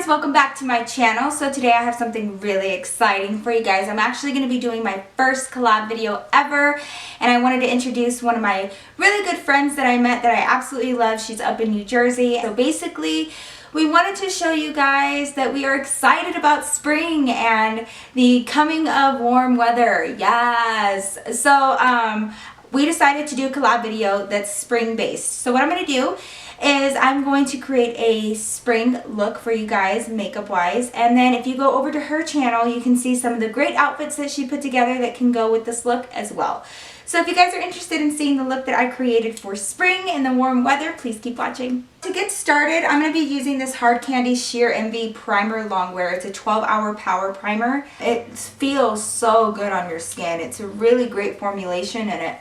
guys, welcome back to my channel. So today I have something really exciting for you guys. I'm actually going to be doing my first collab video ever, and I wanted to introduce one of my really good friends that I met that I absolutely love. She's up in New Jersey. So basically we wanted to show you guys that we are excited about spring and the coming of warm weather. Yes. So we decided to do a collab video that's spring based. So what I'm going to do is I'm going to create a spring look for you guys makeup wise, and then if you go over to her channel you can see some of the great outfits that she put together that can go with this look as well. So if you guys are interested in seeing the look that I created for spring and the warm weather, please keep watching. To get started, I'm going to be using this Hard Candy Sheer Envy Primer Longwear. It's a 12-hour power primer. It feels so good on your skin. It's a really great formulation and it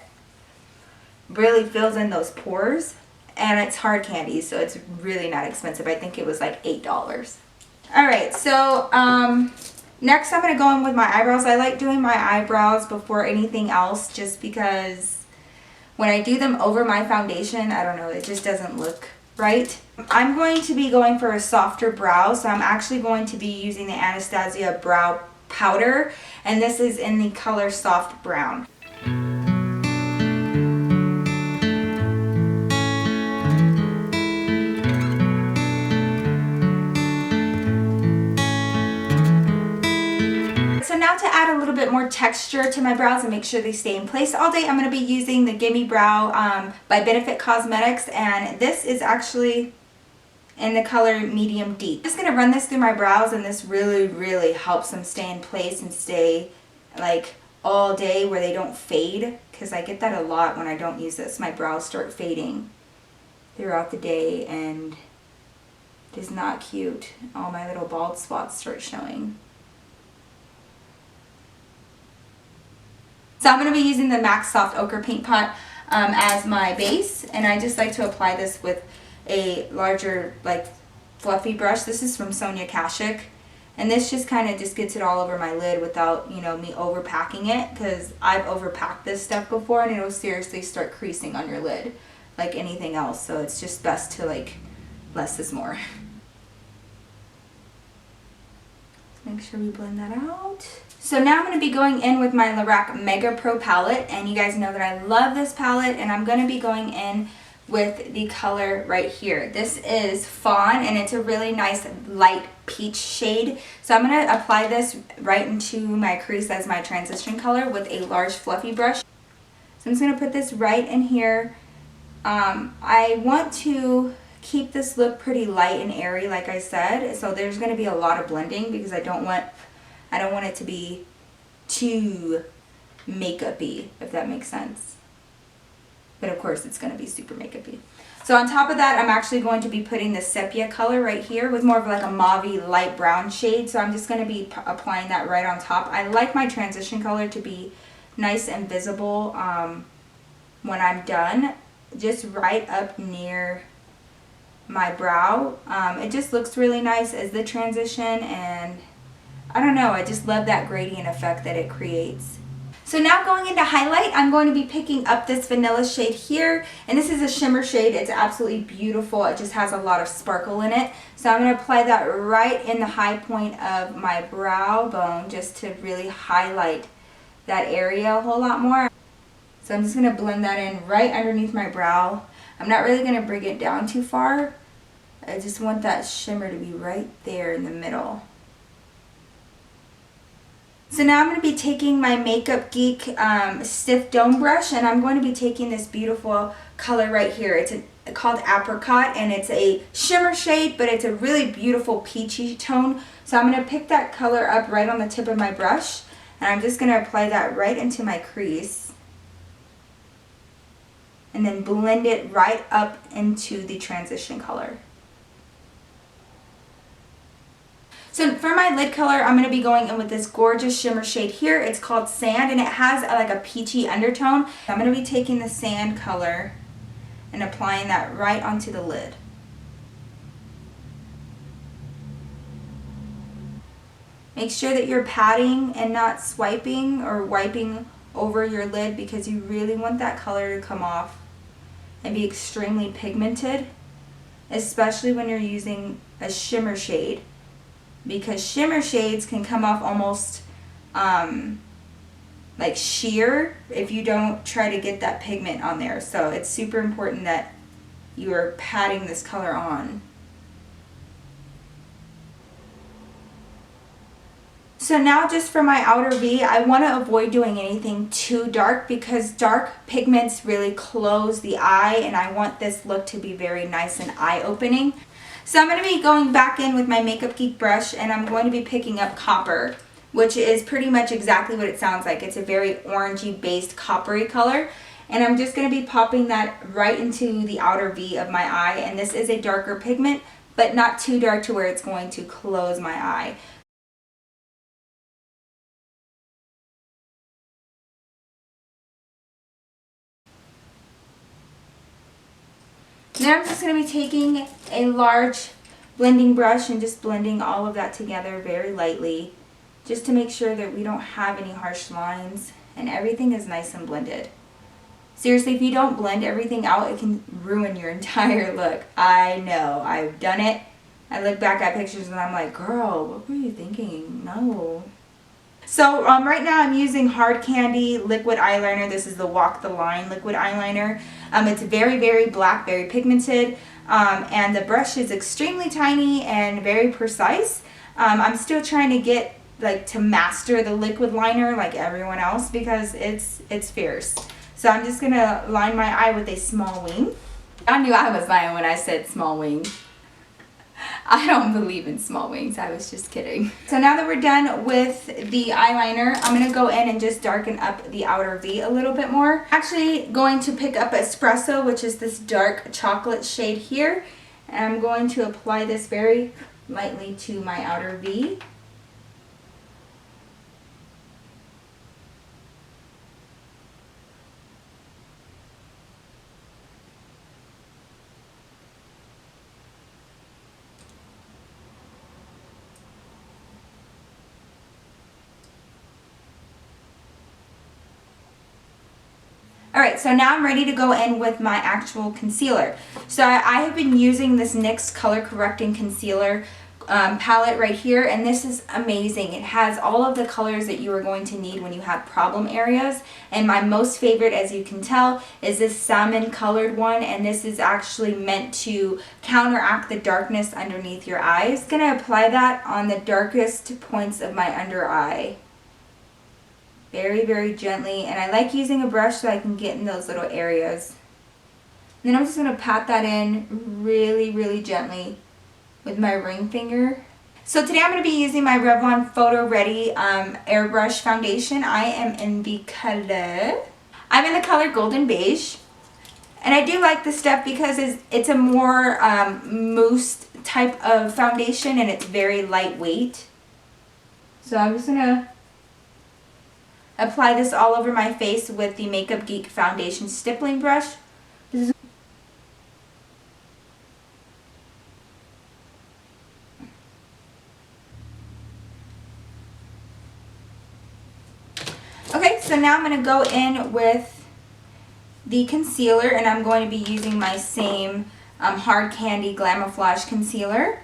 really fills in those pores. And it's hard candy, so it's really not expensive. I think it was like $8. Alright, so next I'm going to go in with my eyebrows. I like doing my eyebrows before anything else just because when I do them over my foundation, I don't know, it just doesn't look right. I'm going to be going for a softer brow, so I'm actually going to be using the Anastasia Brow Powder, and this is in the color Soft Brown. So now to add a little bit more texture to my brows and make sure they stay in place all day, I'm going to be using the Gimme Brow by Benefit Cosmetics, and this is actually in the color Medium Deep. I'm just going to run this through my brows, and this really helps them stay in place and stay like all day where they don't fade, because I get that a lot when I don't use this. My brows start fading throughout the day and it is not cute. All my little bald spots start showing. So I'm going to be using the MAC Soft Ochre Paint Pot as my base, and I just like to apply this with a larger, like, fluffy brush. This is from Sonia Kashuk, and this just kind of just gets it all over my lid without, you know, me overpacking it, because I've overpacked this stuff before and it'll seriously start creasing on your lid like anything else, so it's just best to, like, less is more. Make sure we blend that out. So now I'm going to be going in with my Lorac Mega Pro palette, and you guys know that I love this palette, and I'm going to be going in with the color right here. This is Fawn, and it's a really nice light peach shade. So I'm going to apply this right into my crease as my transition color with a large fluffy brush. So I'm just going to put this right in here. I want to keep this look pretty light and airy, like I said, so there's going to be a lot of blending because I don't want it to be too makeup-y, if that makes sense. But of course it's going to be super makeup-y. So on top of that, I'm actually going to be putting the sepia color right here with more of like a mauve-y light brown shade, so I'm just going to be applying that right on top. I like my transition color to be nice and visible when I'm done, just right up near my brow. It just looks really nice as the transition, and I don't know, I just love that gradient effect that it creates. So now going into highlight, I'm going to be picking up this vanilla shade here, and this is a shimmer shade. It's absolutely beautiful. It just has a lot of sparkle in it. So I'm going to apply that right in the high point of my brow bone just to really highlight that area a whole lot more. So I'm just going to blend that in right underneath my brow. I'm not really going to bring it down too far. I just want that shimmer to be right there in the middle. So now I'm going to be taking my Makeup Geek stiff dome brush, and I'm going to be taking this beautiful color right here. It's called Apricot, and it's a shimmer shade, but it's a really beautiful peachy tone. So I'm going to pick that color up right on the tip of my brush, and I'm just going to apply that right into my crease. And then blend it right up into the transition color. So for my lid color, I'm going to be going in with this gorgeous shimmer shade here. It's called Sand, and it has like a peachy undertone. I'm going to be taking the sand color and applying that right onto the lid. Make sure that you're patting and not swiping or wiping over your lid, because you really want that color to come off and be extremely pigmented, especially when you're using a shimmer shade because shimmer shades can come off almost like sheer if you don't try to get that pigment on there. So it's super important that you are patting this color on. So now just for my outer V, I want to avoid doing anything too dark because dark pigments really close the eye, and I want this look to be very nice and eye-opening. So I'm going to be going back in with my Makeup Geek brush, and I'm going to be picking up Copper, which is pretty much exactly what it sounds like. It's a very orangey based coppery color, and I'm just going to be popping that right into the outer V of my eye. And this is a darker pigment, but not too dark to where it's going to close my eye. Now I'm just going to be taking a large blending brush and just blending all of that together very lightly, just to make sure that we don't have any harsh lines and everything is nice and blended. Seriously, if you don't blend everything out, it can ruin your entire look. I know, I've done it. I look back at pictures and I'm like, girl, what were you thinking? No. So right now I'm using Hard Candy liquid eyeliner. This is the Walk the Line liquid eyeliner. It's very, very black, very pigmented, and the brush is extremely tiny and very precise. I'm still trying to get to master the liquid liner like everyone else because it's fierce. So I'm just gonna line my eye with a small wing. I knew I was lying when I said small wing. I don't believe in small wings, I was just kidding. So now that we're done with the eyeliner, I'm going to go in and just darken up the outer V a little bit more. Actually going to pick up Espresso, which is this dark chocolate shade here. And I'm going to apply this very lightly to my outer V. Alright, so now I'm ready to go in with my actual concealer. So I have been using this NYX Color Correcting Concealer palette right here, and this is amazing. It has all of the colors that you are going to need when you have problem areas, and my most favorite, as you can tell, is this salmon colored one, and this is actually meant to counteract the darkness underneath your eyes. I'm going to apply that on the darkest points of my under eye. Very, very gently, and I like using a brush so I can get in those little areas. And then I'm just going to pat that in really, really gently with my ring finger. So today I'm going to be using my Revlon Photo Ready Airbrush Foundation. I am in the color, I'm in the color Golden Beige. And I do like this stuff because it's a more mousse type of foundation, and it's very lightweight. So I'm just going to apply this all over my face with the Makeup Geek foundation stippling brush. Okay, so now I'm going to go in with the concealer, and I'm going to be using my same Hard Candy Glamoflauge concealer.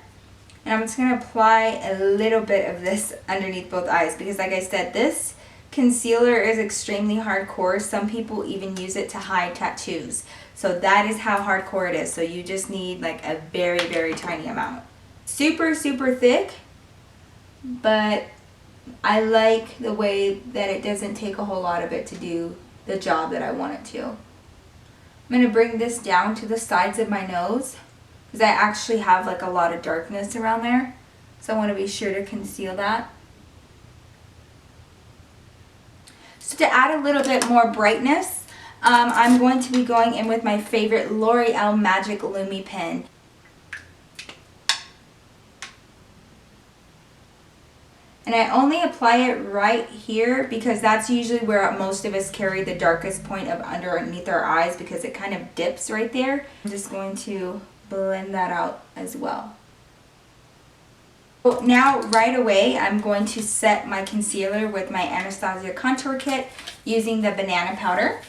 And I'm just going to apply a little bit of this underneath both eyes because, like I said, this concealer is extremely hardcore. Some people even use it to hide tattoos. So that is how hardcore it is. So you just need like a very, very tiny amount. Super, super thick, but I like the way that it doesn't take a whole lot of it to do the job that I want it to. I'm going to bring this down to the sides of my nose because I actually have like a lot of darkness around there. So I want to be sure to conceal that. So to add a little bit more brightness, I'm going to be going in with my favorite L'Oreal Magic Lumi pen. And I only apply it right here because that's usually where most of us carry the darkest point of underneath our eyes because it kind of dips right there. I'm just going to blend that out as well. Now right away I'm going to set my concealer with my Anastasia Contour Kit using the banana powder.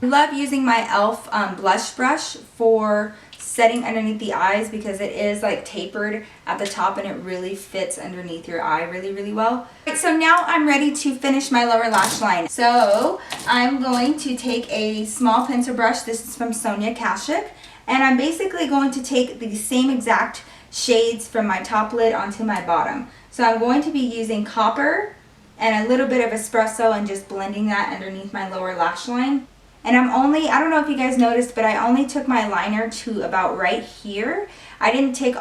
I love using my e.l.f. Blush brush for setting underneath the eyes because it is like tapered at the top and it really fits underneath your eye really, really well. Right, so now I'm ready to finish my lower lash line. So I'm going to take a small pencil brush. This is from Sonia Kashuk. And I'm basically going to take the same exact shades from my top lid onto my bottom. So I'm going to be using Copper and a little bit of Espresso and just blending that underneath my lower lash line. And I don't know if you guys noticed, but I only took my liner to about right here. I didn't take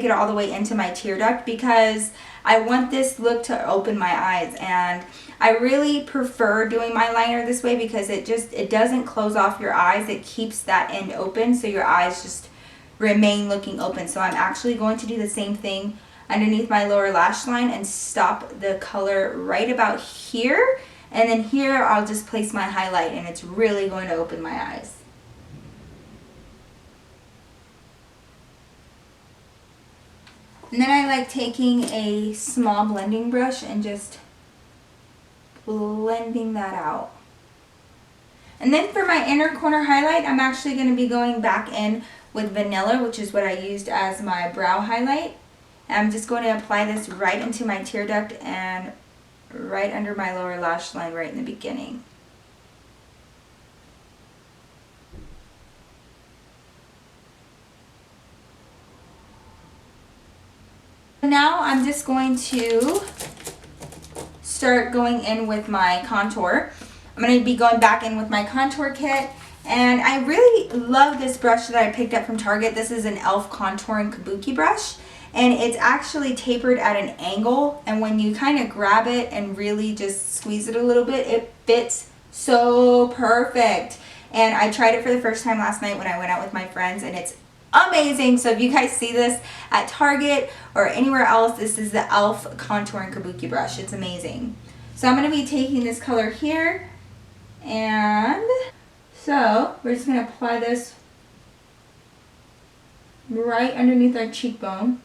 it all the way into my tear duct because I want this look to open my eyes. And I really prefer doing my liner this way because it doesn't close off your eyes. It keeps that end open so your eyes just remain looking open. So I'm actually going to do the same thing underneath my lower lash line and stop the color right about here. And then here I'll just place my highlight and it's really going to open my eyes. And then I like taking a small blending brush and just blending that out. And then for my inner corner highlight, I'm actually going to be going back in with Vanilla, which is what I used as my brow highlight. And I'm just going to apply this right into my tear duct and right under my lower lash line right in the beginning. Now I'm just going to start going in with my contour. I'm going to be going back in with my contour kit, and I really love this brush that I picked up from Target. This is an e.l.f. contouring kabuki brush. And it's actually tapered at an angle, and when you kind of grab it and really just squeeze it a little bit, it fits so perfect. And I tried it for the first time last night when I went out with my friends, and it's amazing. So if you guys see this at Target or anywhere else, this is the e.l.f. contouring kabuki brush. It's amazing. So I'm going to be taking this color here, and so we're just going to apply this right underneath our cheekbone.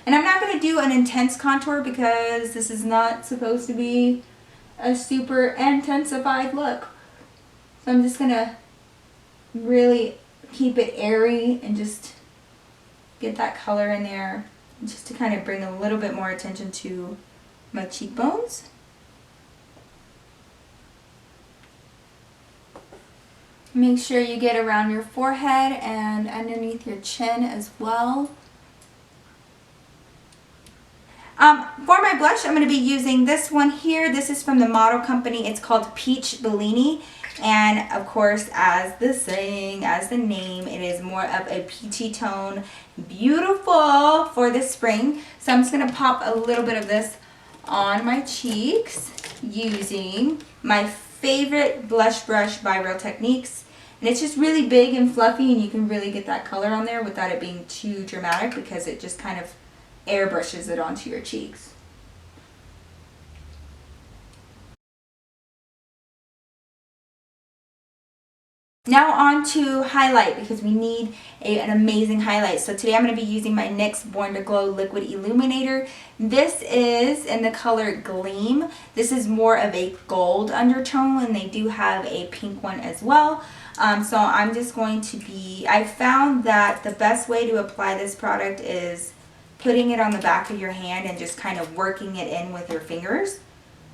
And I'm not going to do an intense contour because this is not supposed to be a super intensified look. So I'm just going to really keep it airy and just get that color in there just to kind of bring a little bit more attention to my cheekbones. Make sure you get around your forehead and underneath your chin as well. For my blush, I'm going to be using this one here. This is from the model company. It's called Peach Bellini. And of course, as the name, it is more of a peachy tone. Beautiful for the spring. So I'm just going to pop a little bit of this on my cheeks using my favorite blush brush by Real Techniques. And it's just really big and fluffy, and you can really get that color on there without it being too dramatic because it just kind of airbrushes it onto your cheeks. Now on to highlight, because we need an amazing highlight. So today I'm going to be using my NYX Born to Glow Liquid Illuminator. This is in the color Gleam. This is more of a gold undertone, and they do have a pink one as well. So I'm just going to be, I found that the best way to apply this product is putting it on the back of your hand and just kind of working it in with your fingers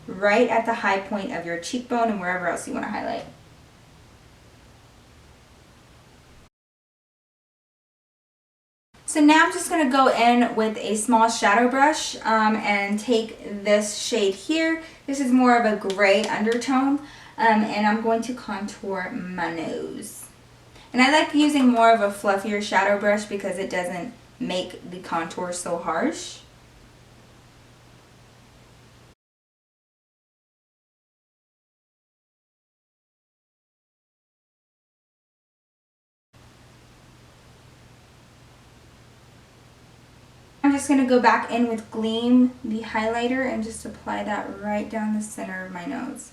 right at the high point of your cheekbone and wherever else you want to highlight. So now I'm just going to go in with a small shadow brush and take this shade here. This is more of a gray undertone, and I'm going to contour my nose. And I like using more of a fluffier shadow brush because it doesn't make the contour so harsh. I'm just going to go back in with Gleam, the highlighter, and just apply that right down the center of my nose.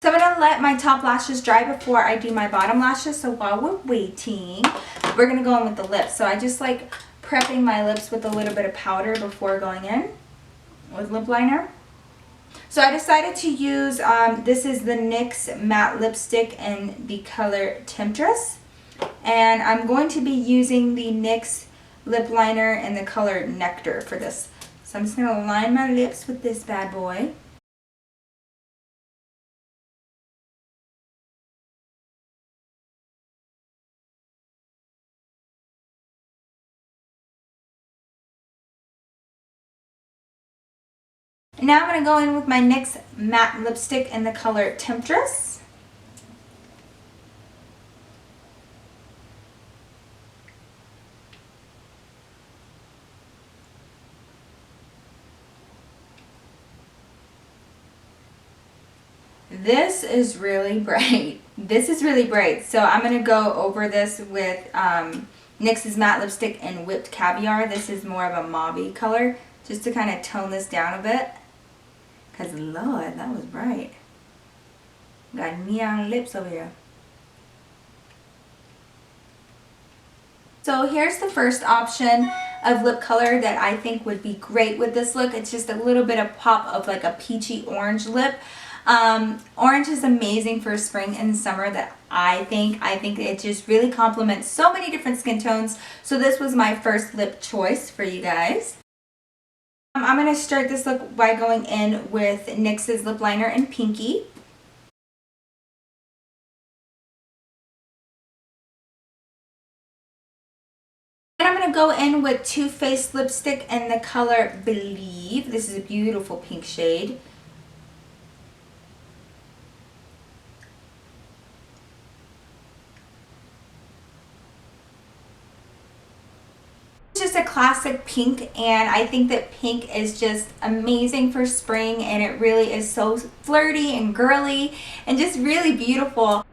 So I'm going to let my top lashes dry before I do my bottom lashes. So while we're waiting, we're going to go in with the lips. So I just like prepping my lips with a little bit of powder before going in with lip liner. So I decided to use, this is the NYX matte lipstick in the color Temptress. And I'm going to be using the NYX lip liner in the color Nectar for this. So I'm just going to line my lips with this bad boy. Now I'm going to go in with my NYX matte lipstick in the color Temptress. This is really bright. This is really bright. So I'm going to go over this with NYX's matte lipstick in Whipped Caviar. This is more of a mauve-y color, just to kind of tone this down a bit. Because, Lord, that was bright. Got neon lips over here. So here's the first option of lip color that I think would be great with this look. It's just a little bit of pop of like a peachy orange lip. Orange is amazing for spring and summer that I think it just really complements so many different skin tones. So this was my first lip choice for you guys. I'm going to start this look by going in with NYX's lip liner in Pinky. And I'm going to go in with Too Faced lipstick in the color Believe. This is a beautiful pink shade. Just a classic pink, and I think that pink is just amazing for spring, and it really is so flirty and girly and just really beautiful.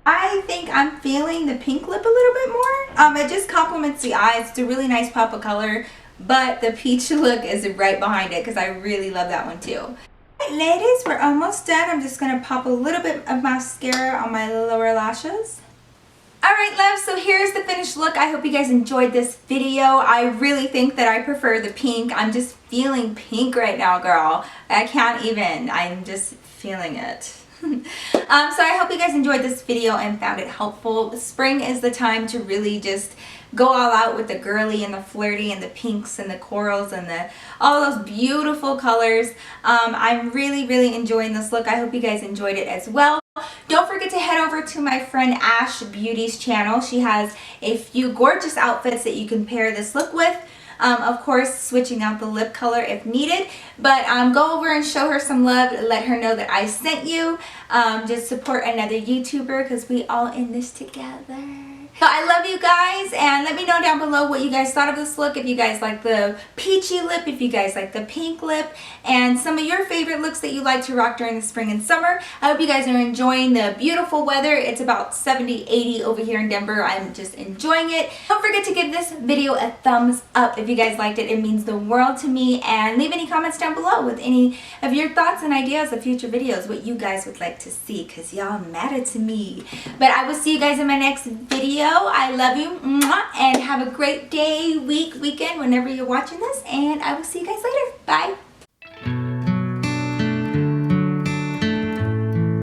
I think I'm feeling the pink lip a little bit more. It just complements the eyes. It's a really nice pop of color, but the peach look is right behind it because I really love that one too. All right, ladies, we're almost done. I'm just going to pop a little bit of mascara on my lower lashes. Alright loves, so here's the finished look. I hope you guys enjoyed this video. I really think that I prefer the pink. I'm just feeling pink right now, girl. I can't even. I'm just feeling it. So I hope you guys enjoyed this video and found it helpful. Spring is the time to really just go all out with the girly and the flirty and the pinks and the corals and all those beautiful colors. I'm really enjoying this look. I hope you guys enjoyed it as well. Don't forget to head over to my friend Ash Beauty's channel. She has a few gorgeous outfits that you can pair this look with. Of course, switching out the lip color if needed. But go over and show her some love. Let her know that I sent you. Just support another YouTuber because we all in this together. So I love you guys, and let me know down below what you guys thought of this look. If you guys like the peachy lip, if you guys like the pink lip, and some of your favorite looks that you like to rock during the spring and summer. I hope you guys are enjoying the beautiful weather. It's about 70, 80 over here in Denver. I'm just enjoying it. Don't forget to give this video a thumbs up if you guys liked it. It means the world to me. And leave any comments down below with any of your thoughts and ideas of future videos, what you guys would like to see, because y'all matter to me. But I will see you guys in my next video. I love you, and have a great day, week, weekend, whenever you're watching this, and I will see you guys later. Bye.